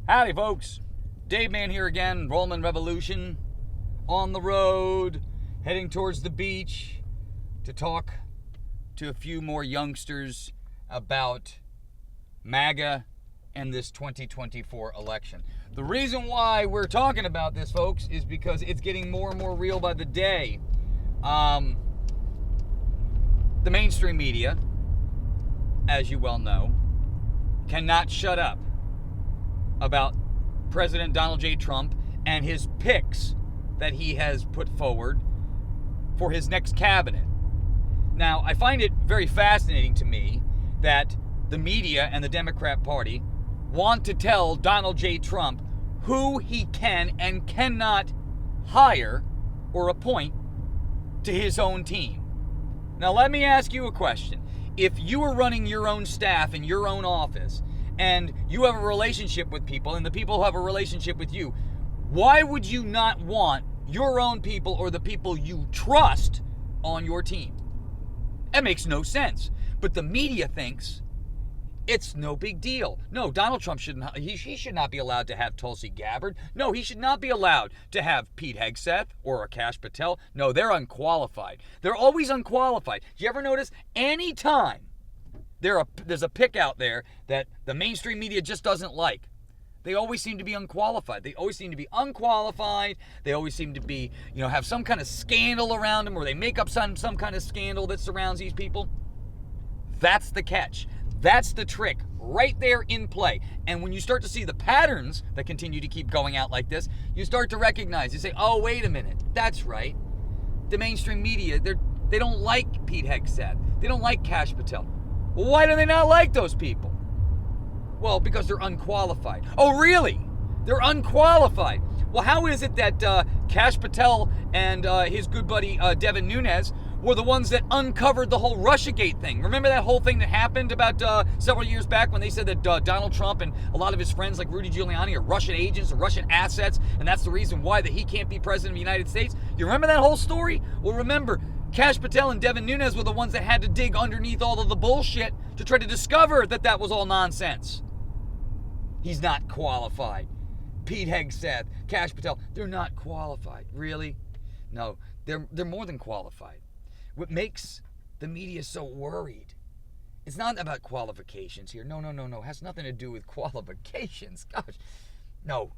Howdy, folks. DaveMan here again, Rollman Revolution, on the road, heading towards the beach to talk to a few more youngsters about MAGA and this 2024 election. The reason why we're talking about this, folks, is because it's getting more and more real by the day. The mainstream media, as you well know, cannot shut up about President Donald J. Trump and his picks that he has put forward for his next cabinet. Now, I find it very fascinating to me that the media and the Democrat Party want to tell Donald J. Trump who he can and cannot hire or appoint to his own team. Now, let me ask you a question. If you were running your own staff in your own office, and you have a relationship with people, and the people have a relationship with you, why would you not want your own people or the people you trust on your team? That makes no sense. But the media thinks it's no big deal. No, Donald Trump shouldn't. He should not be allowed to have Tulsi Gabbard. No, he should not be allowed to have Pete Hegseth or Akash Patel. No, they're unqualified. They're always unqualified. Do you ever notice any time there's a pick out there that the mainstream media just doesn't like, they always seem to be unqualified. They always seem to be unqualified. They always seem to be, have some kind of scandal around them, or they make up some kind of scandal that surrounds these people. That's the catch. That's the trick right there in play. And when you start to see the patterns that continue to keep going out like this, you start to recognize, you say, oh, wait a minute. That's right. The mainstream media, they don't like Pete Hegseth. They don't like Akash Patel. Well, why do they not like those people? Well, because they're unqualified. Oh, really? They're unqualified. Well, how is it that Akash Patel and his good buddy Devin Nunes were the ones that uncovered the whole Russiagate thing? Remember that whole thing that happened about several years back when they said that Donald Trump and a lot of his friends like Rudy Giuliani are Russian agents or Russian assets, and that's the reason why that he can't be president of the United States? You remember that whole story? Well, remember, Akash Patel and Devin Nunes were the ones that had to dig underneath all of the bullshit to try to discover that that was all nonsense. He's not qualified. Pete Hegseth, Akash Patel, they're not qualified. Really? No, they're more than qualified. What makes the media so worried, it's not about qualifications here. No. It has nothing to do with qualifications. Gosh. No.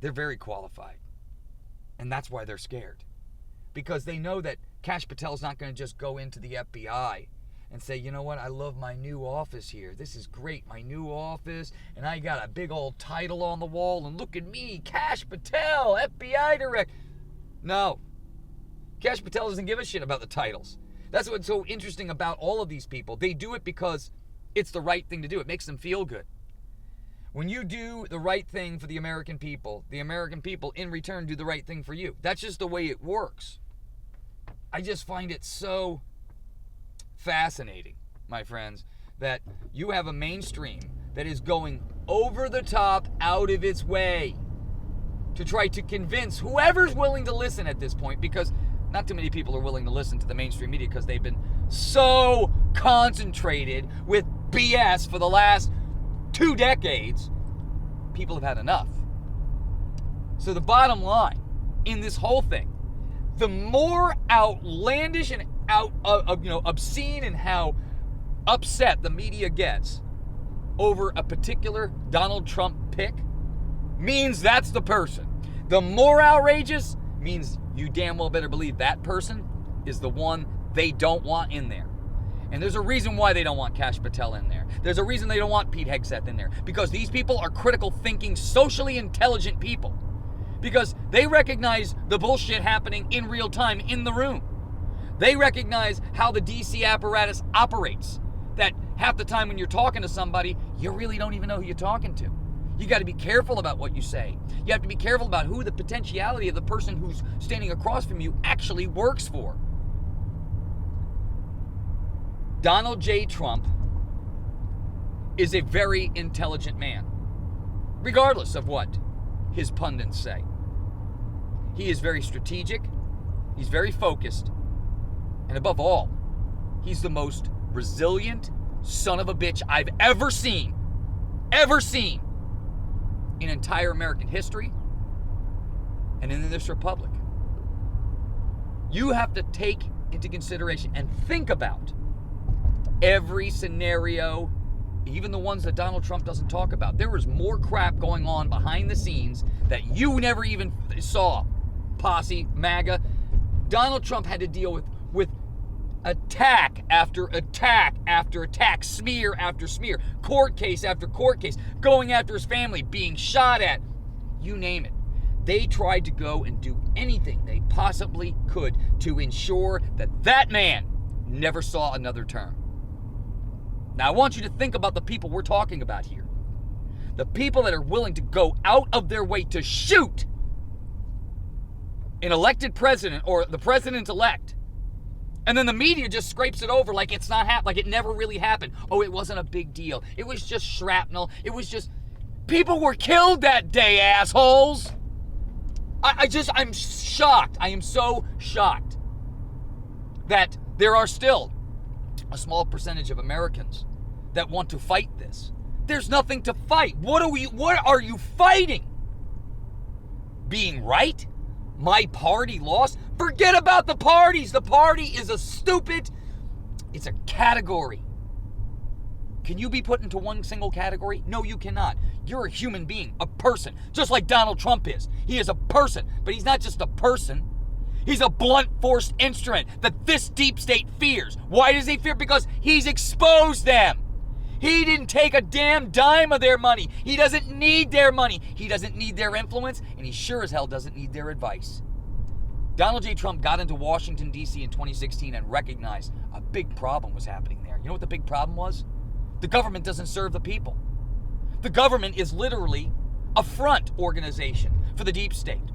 They're very qualified. And that's why they're scared. Because they know that Akash Patel's not going to just go into the FBI and say, you know what, I love my new office here. This is great, my new office, and I got a big old title on the wall, and look at me, Akash Patel, FBI director. No. Akash Patel doesn't give a shit about the titles. That's what's so interesting about all of these people. They do it because it's the right thing to do. It makes them feel good. When you do the right thing for the American people in return do the right thing for you. That's just the way it works. I just find it so fascinating, my friends, that you have a mainstream that is going over the top, out of its way to try to convince whoever's willing to listen at this point, because not too many people are willing to listen to the mainstream media because they've been so concentrated with BS for the last 2 decades. People have had enough. So the bottom line in this whole thing, the more outlandish and obscene and how upset the media gets over a particular Donald Trump pick means that's the person. The more outrageous means you damn well better believe that person is the one they don't want in there. And there's a reason why they don't want Akash Patel in there. There's a reason they don't want Pete Hegseth in there. Because these people are critical thinking, socially intelligent people. Because they recognize the bullshit happening in real time in the room. They recognize how the DC apparatus operates. That half the time when you're talking to somebody, you really don't even know who you're talking to. You got to be careful about what you say. You have to be careful about who the potentiality of the person who's standing across from you actually works for. Donald J. Trump is a very intelligent man, regardless of what his pundits say. He is very strategic, he's very focused, and above all, he's the most resilient son of a bitch I've ever seen. Ever seen. in entire American history and in this republic. You have to take into consideration and think about every scenario, even the ones that Donald Trump doesn't talk about. There was more crap going on behind the scenes that you never even saw. Posse, MAGA. Donald Trump had to deal with attack after attack after attack, smear after smear, court case after court case, going after his family, being shot at, you name it. They tried to go and do anything they possibly could to ensure that man never saw another term. Now, I want you to think about the people we're talking about here. The people that are willing to go out of their way to shoot an elected president or the president-elect. And then the media just scrapes it over like it's not happening, like it never really happened. Oh, it wasn't a big deal. It was just shrapnel. It was just, people were killed that day, assholes. I'm shocked. I am so shocked that there are still a small percentage of Americans that want to fight this. There's nothing to fight. What are you fighting? Being right? My party lost? Forget about the parties. The party is it's a category. Can you be put into one single category? No, you cannot. You're a human being, a person, just like Donald Trump is. He is a person, but he's not just a person. He's a blunt force instrument that this deep state fears. Why does he fear? Because he's exposed them. He didn't take a damn dime of their money. He doesn't need their money. He doesn't need their influence, and he sure as hell doesn't need their advice. Donald J. Trump got into Washington, D.C. in 2016 and recognized a big problem was happening there. You know what the big problem was? The government doesn't serve the people. The government is literally a front organization for the deep state.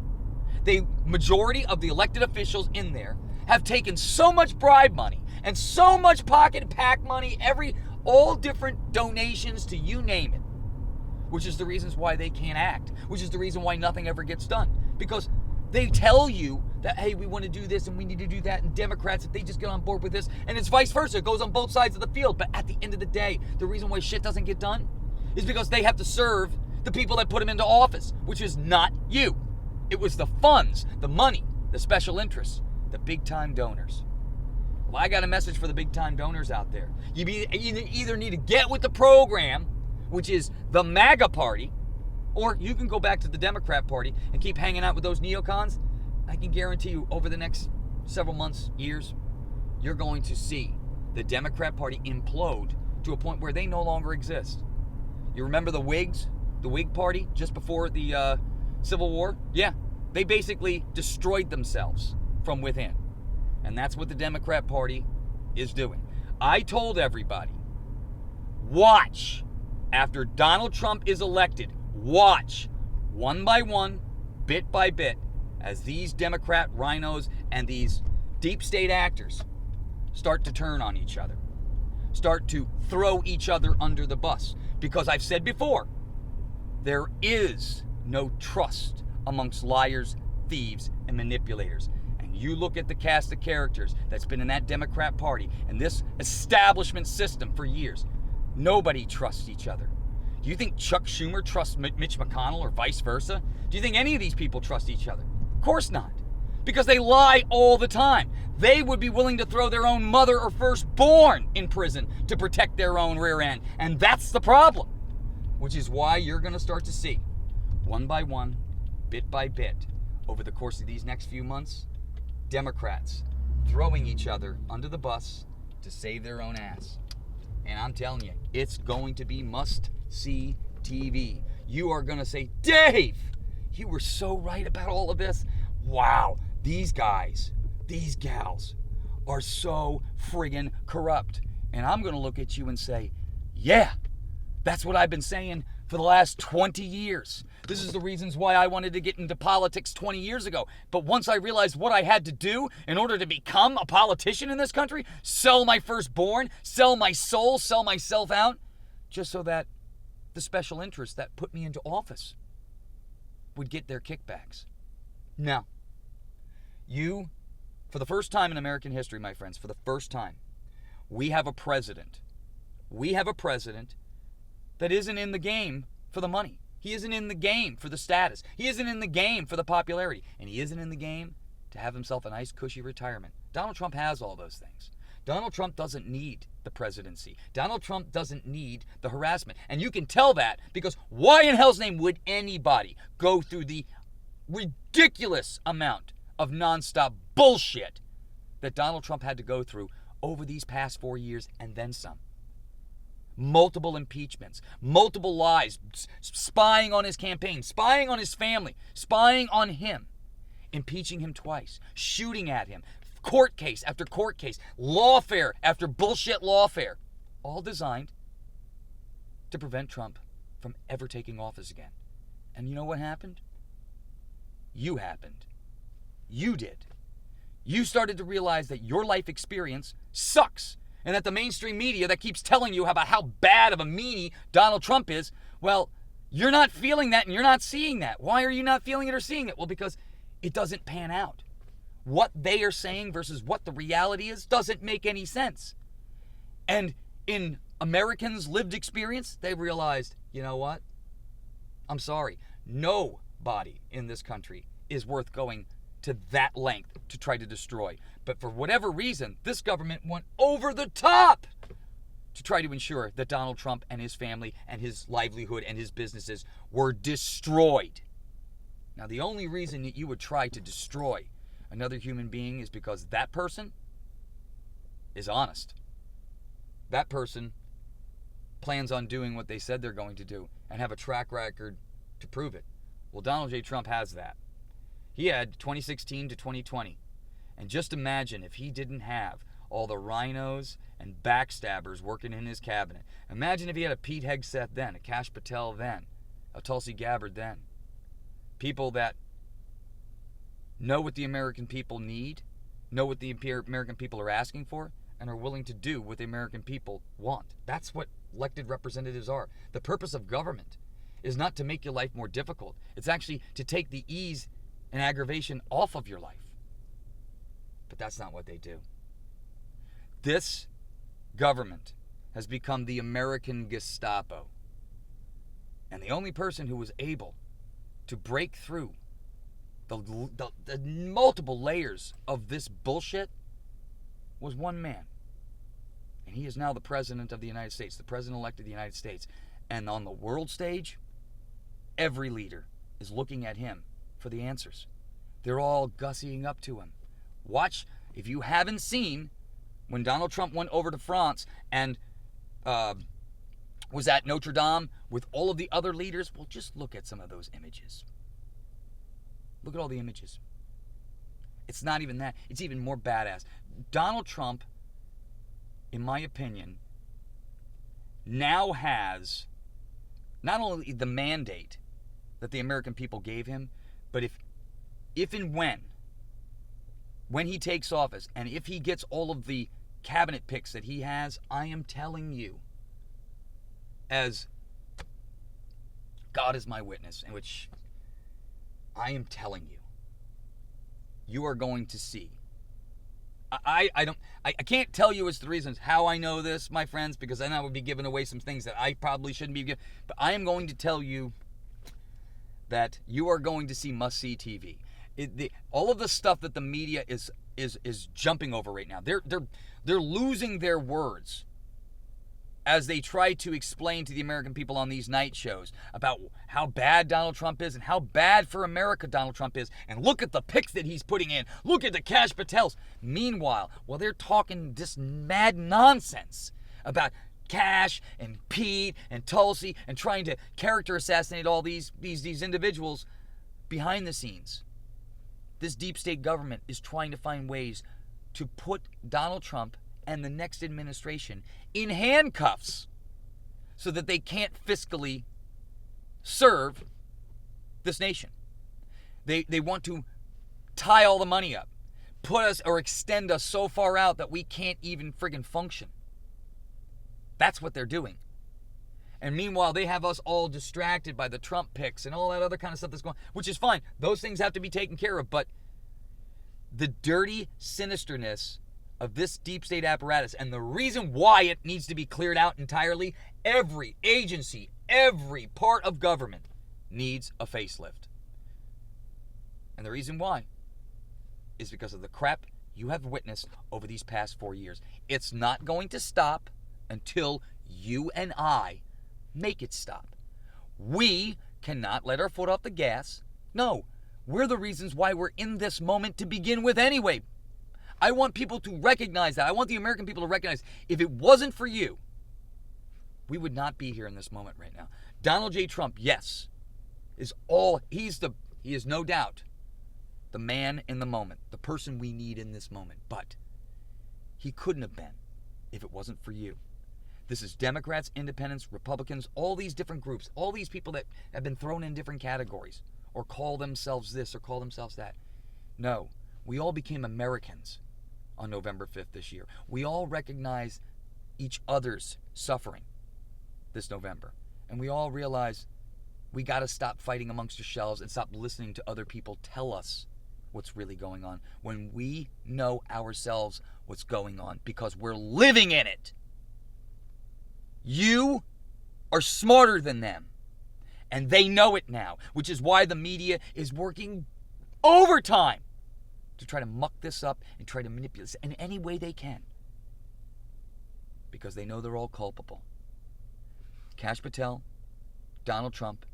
The majority of the elected officials in there have taken so much bribe money and so much pocket pack money, all different donations to you name it, which is the reasons why they can't act, which is the reason why nothing ever gets done. Because they tell you that, hey, we want to do this and we need to do that, and Democrats, if they just get on board with this, and it's vice versa. It goes on both sides of the field. But at the end of the day, the reason why shit doesn't get done is because they have to serve the people that put them into office, which is not you. It was the funds, the money, the special interests, the big-time donors. Well, I got a message for the big-time donors out there. You either need to get with the program, which is the MAGA party, or you can go back to the Democrat Party and keep hanging out with those neocons. I can guarantee you over the next several months, years, you're going to see the Democrat Party implode to a point where they no longer exist. You remember the Whigs, the Whig Party, just before the Civil War? Yeah, they basically destroyed themselves from within. And that's what the Democrat Party is doing. I told everybody, watch, after Donald Trump is elected, watch, one by one, bit by bit, as these Democrat rhinos and these deep state actors start to turn on each other, start to throw each other under the bus. Because I've said before, there is no trust amongst liars, thieves, and manipulators. And you look at the cast of characters that's been in that Democrat Party and this establishment system for years. Nobody trusts each other. Do you think Chuck Schumer trusts Mitch McConnell or vice versa? Do you think any of these people trust each other? Of course not. Because they lie all the time. They would be willing to throw their own mother or firstborn in prison to protect their own rear end. And that's the problem. Which is why you're going to start to see, one by one, bit by bit, over the course of these next few months, Democrats throwing each other under the bus to save their own ass. And I'm telling you, it's going to be must-see TV. You are going to say, Dave, you were so right about all of this. Wow, these guys, these gals are so friggin' corrupt. And I'm going to look at you and say, yeah, that's what I've been saying for the last 20 years. This is the reasons why I wanted to get into politics 20 years ago. But once I realized what I had to do in order to become a politician in this country, sell my firstborn, sell my soul, sell myself out, just so that the special interests that put me into office would get their kickbacks. Now, you, for the first time in American history, my friends, for the first time, we have a president. We have a president that isn't in the game for the money. He isn't in the game for the status. He isn't in the game for the popularity. And he isn't in the game to have himself a nice, cushy retirement. Donald Trump has all those things. Donald Trump doesn't need the presidency. Donald Trump doesn't need the harassment. And you can tell that because why in hell's name would anybody go through the ridiculous amount of nonstop bullshit that Donald Trump had to go through over these past 4 years and then some? Multiple impeachments, multiple lies, spying on his campaign, spying on his family, spying on him, impeaching him twice, shooting at him, court case after court case, lawfare after bullshit lawfare, all designed to prevent Trump from ever taking office again. And you know what happened? You happened. You did. You started to realize that your life experience sucks, and that the mainstream media that keeps telling you about how bad of a meanie Donald Trump is, well, you're not feeling that and you're not seeing that. Why are you not feeling it or seeing it? Well, because it doesn't pan out. What they are saying versus what the reality is doesn't make any sense. And in Americans' lived experience, they realized, you know what? I'm sorry. Nobody in this country is worth going to that length to try to destroy. But for whatever reason, this government went over the top to try to ensure that Donald Trump and his family and his livelihood and his businesses were destroyed. Now, the only reason that you would try to destroy another human being is because that person is honest. That person plans on doing what they said they're going to do and have a track record to prove it. Well, Donald J. Trump has that. He had 2016 to 2020. And just imagine if he didn't have all the rhinos and backstabbers working in his cabinet. Imagine if he had a Pete Hegseth then, a Kash Patel then, a Tulsi Gabbard then. People that know what the American people need, know what the American people are asking for, and are willing to do what the American people want. That's what elected representatives are. The purpose of government is not to make your life more difficult. It's actually to take the ease and aggravation off of your life. But that's not what they do. This government has become the American Gestapo. And the only person who was able to break through the multiple layers of this bullshit was one man. And he is now the President of the United States, the President-elect of the United States. And on the world stage, every leader is looking at him for the answers. They're all gussying up to him. Watch, if you haven't seen, when Donald Trump went over to France and was at Notre Dame with all of the other leaders, well, just look at some of those images. Look at all the images. It's not even that. It's even more badass. Donald Trump, in my opinion, now has not only the mandate that the American people gave him, but if and when he takes office, and if he gets all of the cabinet picks that he has, I am telling you, as God is my witness, in which I am telling you, you are going to see. I can't tell you as the reasons how I know this, my friends, because then I would be giving away some things that I probably shouldn't be giving. But I am going to tell you that you are going to see must-see TV. All of the stuff that the media is jumping over right now, they're losing their words as they try to explain to the American people on these night shows about how bad Donald Trump is and how bad for America Donald Trump is. And look at the pics that he's putting in. Look at the Kash Patels. Meanwhile, while they're talking this mad nonsense about Kash and Pete and Tulsi and trying to character assassinate all these individuals behind the scenes, this deep state government is trying to find ways to put Donald Trump and the next administration in handcuffs so that they can't fiscally serve this nation. They want to tie all the money up, put us or extend us so far out that we can't even friggin' function. That's what they're doing. And meanwhile, they have us all distracted by the Trump picks and all that other kind of stuff that's going on, which is fine. Those things have to be taken care of. But the dirty sinisterness of this deep state apparatus, and the reason why it needs to be cleared out entirely, every agency, every part of government needs a facelift. And the reason why is because of the crap you have witnessed over these past 4 years. It's not going to stop until you and I make it stop. We cannot let our foot off the gas. No, we're the reasons why we're in this moment to begin with anyway. I want people to recognize that. I want the American people to recognize if it wasn't for you, we would not be here in this moment right now. Donald J. Trump, yes, he is no doubt the man in the moment, the person we need in this moment. But he couldn't have been if it wasn't for you. This is Democrats, Independents, Republicans, all these different groups, all these people that have been thrown in different categories or call themselves this or call themselves that. No, we all became Americans on November 5th this year. We all recognize each other's suffering this November. And we all realize we got to stop fighting amongst ourselves and stop listening to other people tell us what's really going on when we know ourselves what's going on because we're living in it. You are smarter than them, and they know it now, which is why the media is working overtime to try to muck this up and try to manipulate this in any way they can because they know they're all culpable. Kash Patel, Donald Trump,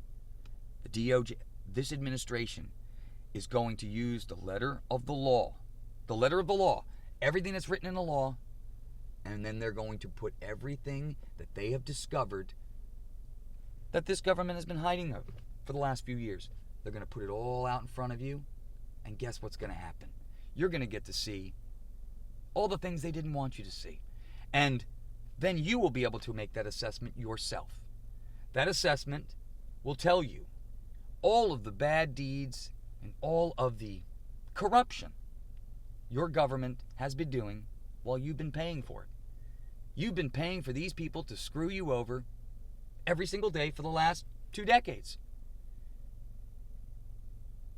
the DOJ, this administration is going to use the letter of the law, everything that's written in the law, and then they're going to put everything that they have discovered that this government has been hiding for the last few years. They're going to put it all out in front of you, and guess what's going to happen? You're going to get to see all the things they didn't want you to see. And then you will be able to make that assessment yourself. That assessment will tell you all of the bad deeds and all of the corruption your government has been doing while you've been paying for it. You've been paying for these people to screw you over every single day for the last 2 decades.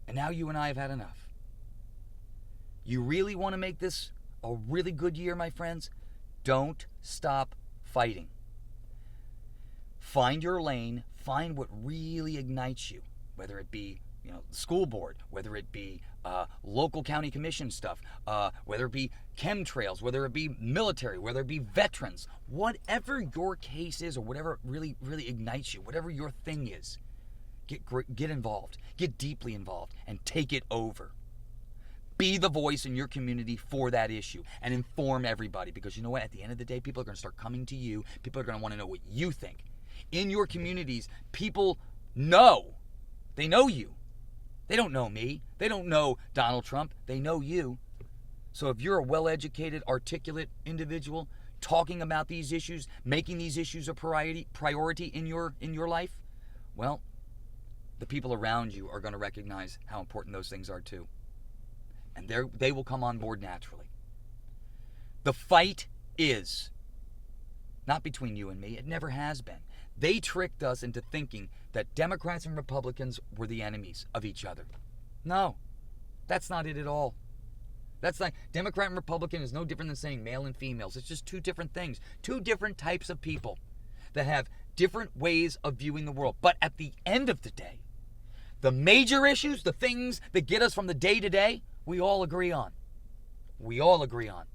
And now you and I have had enough. You really want to make this a really good year, my friends? Don't stop fighting. Find your lane. Find what really ignites you, whether it be the school board, whether it be local county commission stuff, whether it be chemtrails, whether it be military, whether it be veterans, whatever your case is or whatever really, really ignites you, whatever your thing is, get involved, get deeply involved, and take it over. Be the voice in your community for that issue and inform everybody because you know what? At the end of the day, people are going to start coming to you. People are going to want to know what you think. In your communities, people know. They know you. They don't know me. They don't know Donald Trump. They know you. So if you're a well-educated, articulate individual talking about these issues, making these issues a priority in your life, well, the people around you are going to recognize how important those things are too. And they will come on board naturally. The fight is not between you and me. It never has been. They tricked us into thinking that Democrats and Republicans were the enemies of each other. No, that's not it at all. That's not, Democrat and Republican is no different than saying male and females. It's just two different things, two different types of people that have different ways of viewing the world. But at the end of the day, the major issues, the things that get us from the day to day, we all agree on. We all agree on.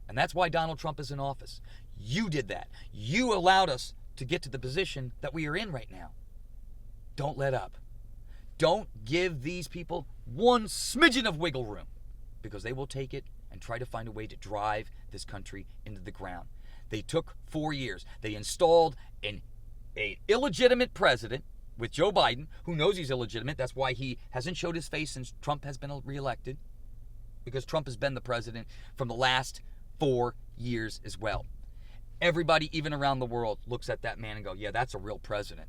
And that's why Donald Trump is in office. You did that. You allowed us to get to the position that we are in right now. Don't let up. Don't give these people one smidgen of wiggle room because they will take it and try to find a way to drive this country into the ground. They took 4 years. They installed an illegitimate president with Joe Biden, who knows he's illegitimate. That's why he hasn't showed his face since Trump has been reelected, because Trump has been the president from the last 4 years as well. Everybody, even around the world, looks at that man and go, yeah, that's a real president.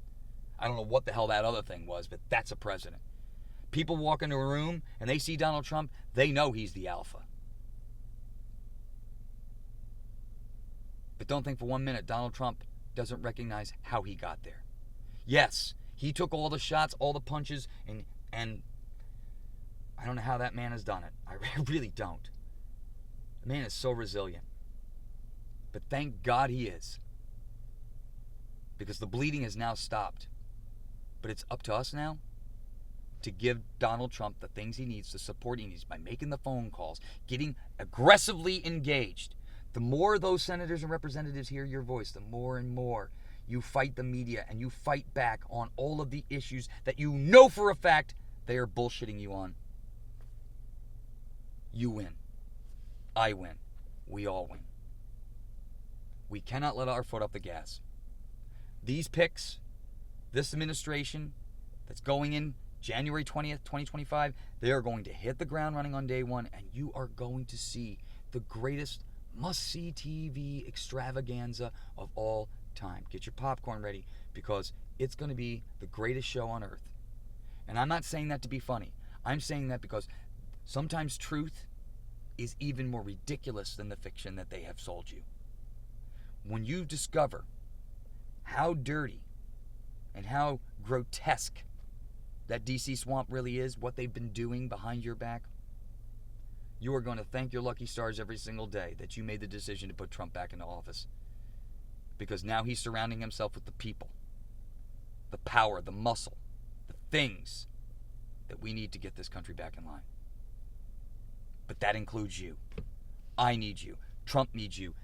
I don't know what the hell that other thing was, but that's a president. People walk into a room and they see Donald Trump, they know he's the alpha. But don't think for 1 minute Donald Trump doesn't recognize how he got there. Yes, he took all the shots, all the punches, and I don't know how that man has done it. I really don't. The man is so resilient. But thank God he is. Because the bleeding has now stopped. But it's up to us now to give Donald Trump the things he needs, the support he needs, by making the phone calls, getting aggressively engaged. The more those senators and representatives hear your voice, the more and more you fight the media and you fight back on all of the issues that you know for a fact they are bullshitting you on. You win. I win. We all win. We cannot let our foot off the gas. These picks, this administration that's going in January 20th, 2025, they are going to hit the ground running on day one, and you are going to see the greatest must-see TV extravaganza of all time. Get your popcorn ready, because it's going to be the greatest show on earth. And I'm not saying that to be funny. I'm saying that because sometimes truth is even more ridiculous than the fiction that they have sold you. When you discover how dirty and how grotesque that DC swamp really is, what they've been doing behind your back, you are going to thank your lucky stars every single day that you made the decision to put Trump back into office. Because now he's surrounding himself with the people, the power, the muscle, the things that we need to get this country back in line. But that includes you. I need you. Trump needs you.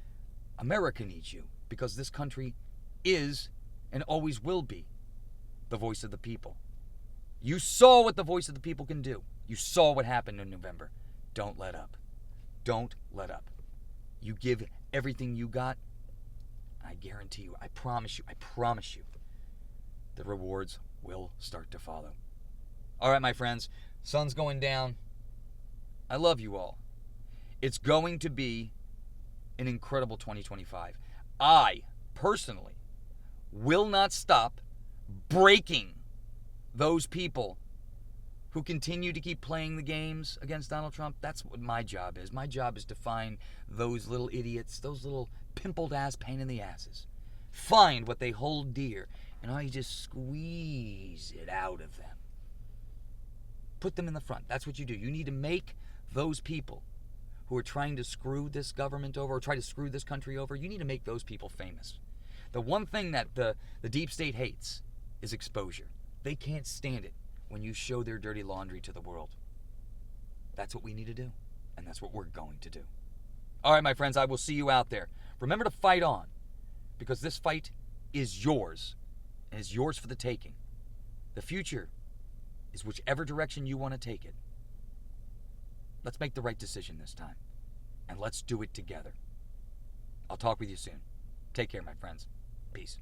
America needs you. Because this country is and always will be the voice of the people. You saw what the voice of the people can do. You saw what happened in November. Don't let up. Don't let up. You give everything you got, I guarantee you, I promise you, the rewards will start to follow. All right, my friends, sun's going down. I love you all. It's going to be an incredible 2025. I, personally, will not stop breaking those people who continue to keep playing the games against Donald Trump. That's what my job is. My job is to find those little idiots, those little pimpled ass pain in the asses. Find what they hold dear, and I just squeeze it out of them. Put them in the front. That's what you do. You need to make those people who are trying to screw this government over or try to screw this country over, you need to make those people famous. The one thing that the deep state hates is exposure. They can't stand it when you show their dirty laundry to the world. That's what we need to do, and that's what we're going to do. All right, my friends, I will see you out there. Remember to fight on, because this fight is yours, and is yours for the taking. The future is whichever direction you want to take it. Let's make the right decision this time, and let's do it together. I'll talk with you soon. Take care, my friends. Peace.